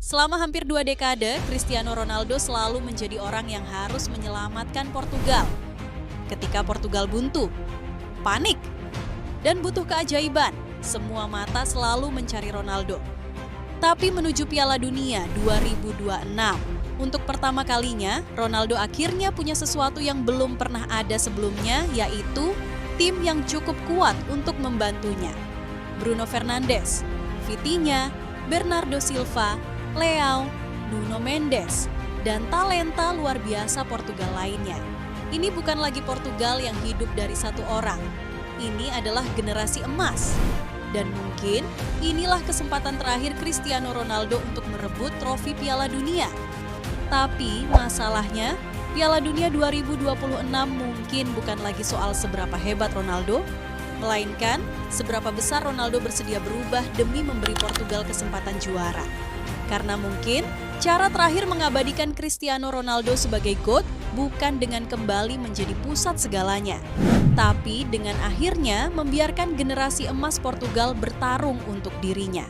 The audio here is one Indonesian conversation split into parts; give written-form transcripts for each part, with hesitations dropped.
Selama hampir 2 dekade, Cristiano Ronaldo selalu menjadi orang yang harus menyelamatkan Portugal. Ketika Portugal buntu, panik, dan butuh keajaiban, semua mata selalu mencari Ronaldo. Tapi menuju Piala Dunia 2026, untuk pertama kalinya, Ronaldo akhirnya punya sesuatu yang belum pernah ada sebelumnya, yaitu tim yang cukup kuat untuk membantunya. Bruno Fernandes, Vitinha, Bernardo Silva, Leao, Nuno Mendes, dan talenta luar biasa Portugal lainnya. Ini bukan lagi Portugal yang hidup dari satu orang. Ini adalah generasi emas. Dan mungkin inilah kesempatan terakhir Cristiano Ronaldo untuk merebut trofi Piala Dunia. Tapi masalahnya, Piala Dunia 2026 mungkin bukan lagi soal seberapa hebat Ronaldo, melainkan seberapa besar Ronaldo bersedia berubah demi memberi Portugal kesempatan juara. Karena mungkin cara terakhir mengabadikan Cristiano Ronaldo sebagai GOAT bukan dengan kembali menjadi pusat segalanya, tapi dengan akhirnya membiarkan generasi emas Portugal bertarung untuk dirinya.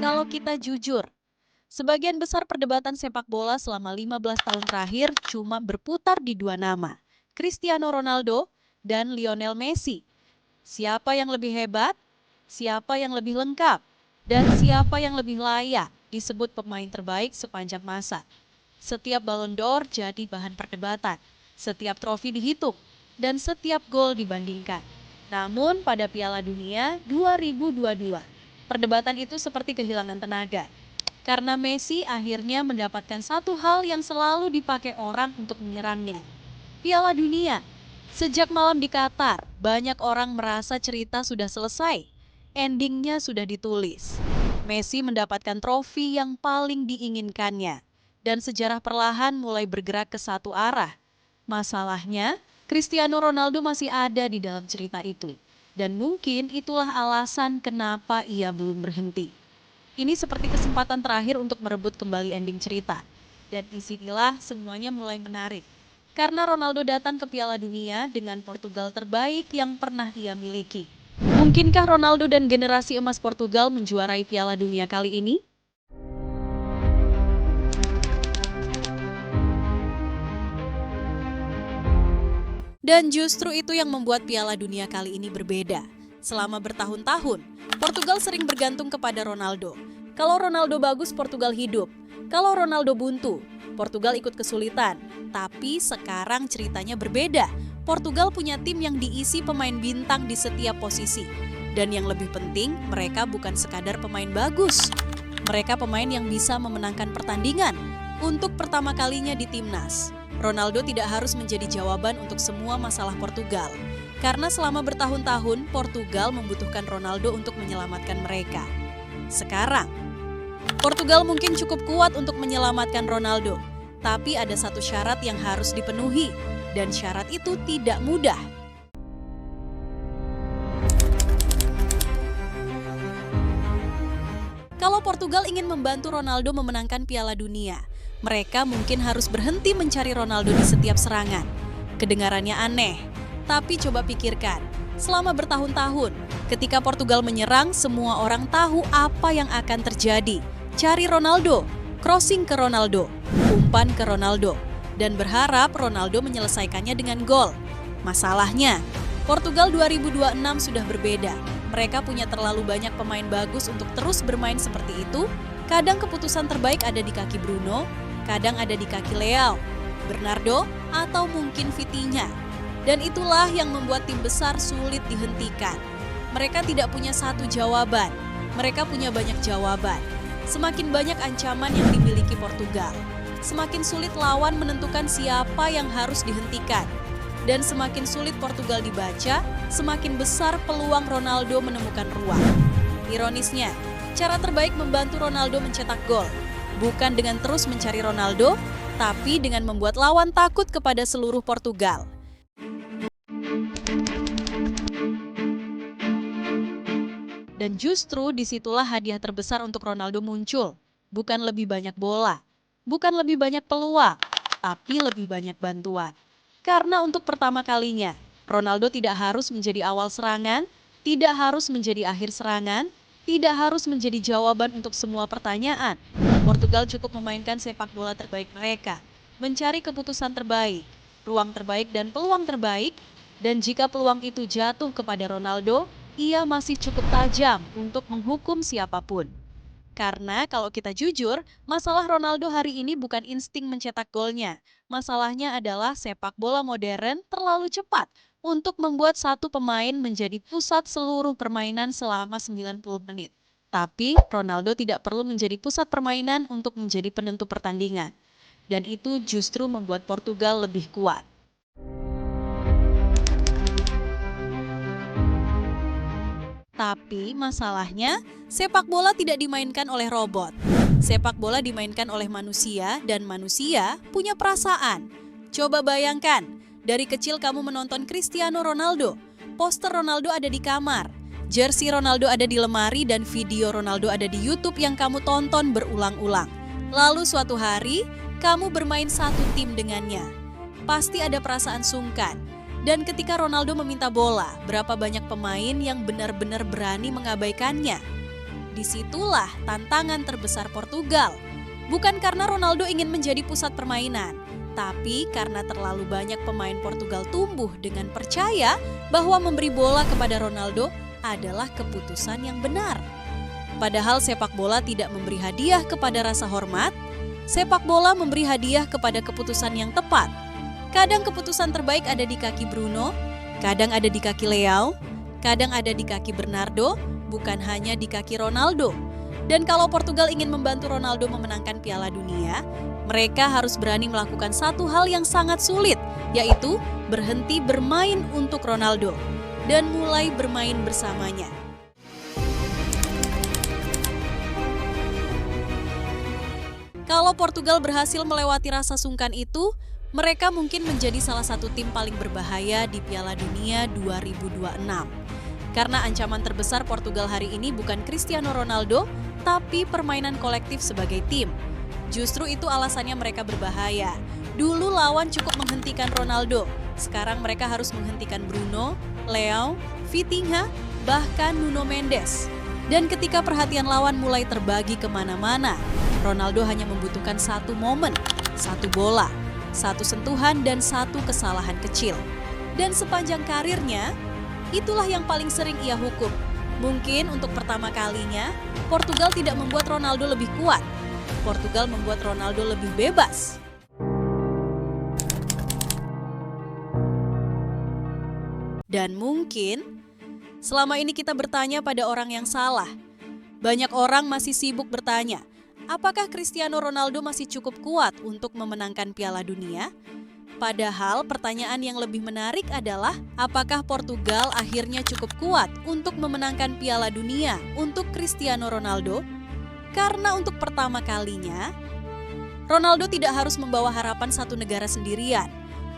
Kalau kita jujur, sebagian besar perdebatan sepak bola selama 15 tahun terakhir cuma berputar di dua nama, Cristiano Ronaldo dan Lionel Messi. Siapa yang lebih hebat, siapa yang lebih lengkap, dan siapa yang lebih layak disebut pemain terbaik sepanjang masa. Setiap Ballon d'Or jadi bahan perdebatan, setiap trofi dihitung, dan setiap gol dibandingkan. Namun pada Piala Dunia 2022, perdebatan itu seperti kehilangan tenaga. Karena Messi akhirnya mendapatkan satu hal yang selalu dipakai orang untuk menyerangnya. Piala Dunia. Sejak malam di Qatar, banyak orang merasa cerita sudah selesai. Endingnya sudah ditulis. Messi mendapatkan trofi yang paling diinginkannya. Dan sejarah perlahan mulai bergerak ke satu arah. Masalahnya, Cristiano Ronaldo masih ada di dalam cerita itu. Dan mungkin itulah alasan kenapa ia belum berhenti. Ini seperti kesempatan terakhir untuk merebut kembali ending cerita. Dan disinilah semuanya mulai menarik. Karena Ronaldo datang ke Piala Dunia dengan Portugal terbaik yang pernah ia miliki. Mungkinkah Ronaldo dan generasi emas Portugal menjuarai Piala Dunia kali ini? Dan justru itu yang membuat Piala Dunia kali ini berbeda. Selama bertahun-tahun, Portugal sering bergantung kepada Ronaldo. Kalau Ronaldo bagus, Portugal hidup. Kalau Ronaldo buntu, Portugal ikut kesulitan. Tapi sekarang ceritanya berbeda. Portugal punya tim yang diisi pemain bintang di setiap posisi. Dan yang lebih penting, mereka bukan sekadar pemain bagus. Mereka pemain yang bisa memenangkan pertandingan. Untuk pertama kalinya di timnas, Ronaldo tidak harus menjadi jawaban untuk semua masalah Portugal. Karena selama bertahun-tahun, Portugal membutuhkan Ronaldo untuk menyelamatkan mereka. Sekarang, Portugal mungkin cukup kuat untuk menyelamatkan Ronaldo. Tapi ada satu syarat yang harus dipenuhi, dan syarat itu tidak mudah. Kalau Portugal ingin membantu Ronaldo memenangkan Piala Dunia, mereka mungkin harus berhenti mencari Ronaldo di setiap serangan. Kedengarannya aneh, tapi coba pikirkan. Selama bertahun-tahun, ketika Portugal menyerang, semua orang tahu apa yang akan terjadi. Cari Ronaldo, crossing ke Ronaldo, umpan ke Ronaldo, dan berharap Ronaldo menyelesaikannya dengan gol. Masalahnya, Portugal 2026 sudah berbeda. Mereka punya terlalu banyak pemain bagus untuk terus bermain seperti itu. Kadang keputusan terbaik ada di kaki Bruno, kadang ada di kaki Leao, Bernardo, atau mungkin Vitinha. Dan itulah yang membuat tim besar sulit dihentikan. Mereka tidak punya satu jawaban, mereka punya banyak jawaban. Semakin banyak ancaman yang dimiliki Portugal, semakin sulit lawan menentukan siapa yang harus dihentikan. Dan semakin sulit Portugal dibaca, semakin besar peluang Ronaldo menemukan ruang. Ironisnya, cara terbaik membantu Ronaldo mencetak gol, bukan dengan terus mencari Ronaldo, tapi dengan membuat lawan takut kepada seluruh Portugal. Dan justru disitulah hadiah terbesar untuk Ronaldo muncul. Bukan lebih banyak bola, bukan lebih banyak peluang, tapi lebih banyak bantuan. Karena untuk pertama kalinya, Ronaldo tidak harus menjadi awal serangan, Tidak harus menjadi akhir serangan, tidak harus menjadi jawaban untuk semua pertanyaan. Portugal cukup memainkan sepak bola terbaik mereka, mencari keputusan terbaik, ruang terbaik dan peluang terbaik, dan jika peluang itu jatuh kepada Ronaldo, ia masih cukup tajam untuk menghukum siapapun. Karena kalau kita jujur, masalah Ronaldo hari ini bukan insting mencetak golnya. Masalahnya adalah sepak bola modern terlalu cepat untuk membuat satu pemain menjadi pusat seluruh permainan selama 90 menit. Tapi Ronaldo tidak perlu menjadi pusat permainan untuk menjadi penentu pertandingan. Dan itu justru membuat Portugal lebih kuat. Tapi masalahnya, sepak bola tidak dimainkan oleh robot. Sepak bola dimainkan oleh manusia dan manusia punya perasaan. Coba bayangkan, dari kecil kamu menonton Cristiano Ronaldo, poster Ronaldo ada di kamar, jersey Ronaldo ada di lemari dan video Ronaldo ada di YouTube yang kamu tonton berulang-ulang. Lalu suatu hari, kamu bermain satu tim dengannya. Pasti ada perasaan sungkan. Dan ketika Ronaldo meminta bola, berapa banyak pemain yang benar-benar berani mengabaikannya? Disitulah tantangan terbesar Portugal. Bukan karena Ronaldo ingin menjadi pusat permainan, tapi karena terlalu banyak pemain Portugal tumbuh dengan percaya bahwa memberi bola kepada Ronaldo adalah keputusan yang benar. Padahal sepak bola tidak memberi hadiah kepada rasa hormat, sepak bola memberi hadiah kepada keputusan yang tepat. Kadang keputusan terbaik ada di kaki Bruno, kadang ada di kaki Leao, kadang ada di kaki Bernardo, bukan hanya di kaki Ronaldo. Dan kalau Portugal ingin membantu Ronaldo memenangkan Piala Dunia, mereka harus berani melakukan satu hal yang sangat sulit, yaitu berhenti bermain untuk Ronaldo dan mulai bermain bersamanya. Kalau Portugal berhasil melewati rasa sungkan itu, mereka mungkin menjadi salah satu tim paling berbahaya di Piala Dunia 2026. Karena ancaman terbesar Portugal hari ini bukan Cristiano Ronaldo, tapi permainan kolektif sebagai tim. Justru itu alasannya mereka berbahaya. Dulu lawan cukup menghentikan Ronaldo, sekarang mereka harus menghentikan Bruno, Leao, Vitinha, bahkan Nuno Mendes. Dan ketika perhatian lawan mulai terbagi kemana-mana, Ronaldo hanya membutuhkan satu momen, satu bola, satu sentuhan dan satu kesalahan kecil. Dan sepanjang karirnya, itulah yang paling sering ia hukum. Mungkin untuk pertama kalinya, Portugal tidak membuat Ronaldo lebih kuat. Portugal membuat Ronaldo lebih bebas. Dan mungkin, selama ini kita bertanya pada orang yang salah. Banyak orang masih sibuk bertanya, apakah Cristiano Ronaldo masih cukup kuat untuk memenangkan Piala Dunia? Padahal pertanyaan yang lebih menarik adalah apakah Portugal akhirnya cukup kuat untuk memenangkan Piala Dunia untuk Cristiano Ronaldo? Karena untuk pertama kalinya, Ronaldo tidak harus membawa harapan satu negara sendirian.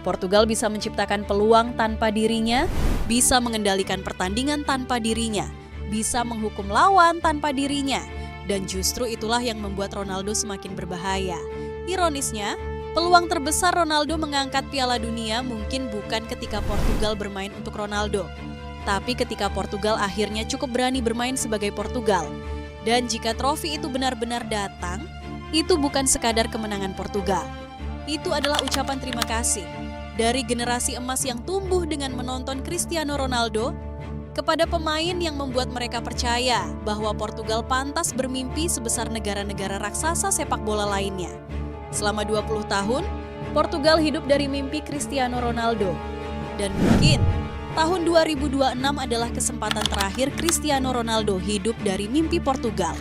Portugal bisa menciptakan peluang tanpa dirinya, bisa mengendalikan pertandingan tanpa dirinya, bisa menghukum lawan tanpa dirinya. Dan justru itulah yang membuat Ronaldo semakin berbahaya. Ironisnya, peluang terbesar Ronaldo mengangkat Piala Dunia mungkin bukan ketika Portugal bermain untuk Ronaldo, tapi ketika Portugal akhirnya cukup berani bermain sebagai Portugal. Dan jika trofi itu benar-benar datang, itu bukan sekadar kemenangan Portugal. Itu adalah ucapan terima kasih dari generasi emas yang tumbuh dengan menonton Cristiano Ronaldo, kepada pemain yang membuat mereka percaya bahwa Portugal pantas bermimpi sebesar negara-negara raksasa sepak bola lainnya. Selama 20 tahun, Portugal hidup dari mimpi Cristiano Ronaldo. Dan mungkin tahun 2026 adalah kesempatan terakhir Cristiano Ronaldo hidup dari mimpi Portugal.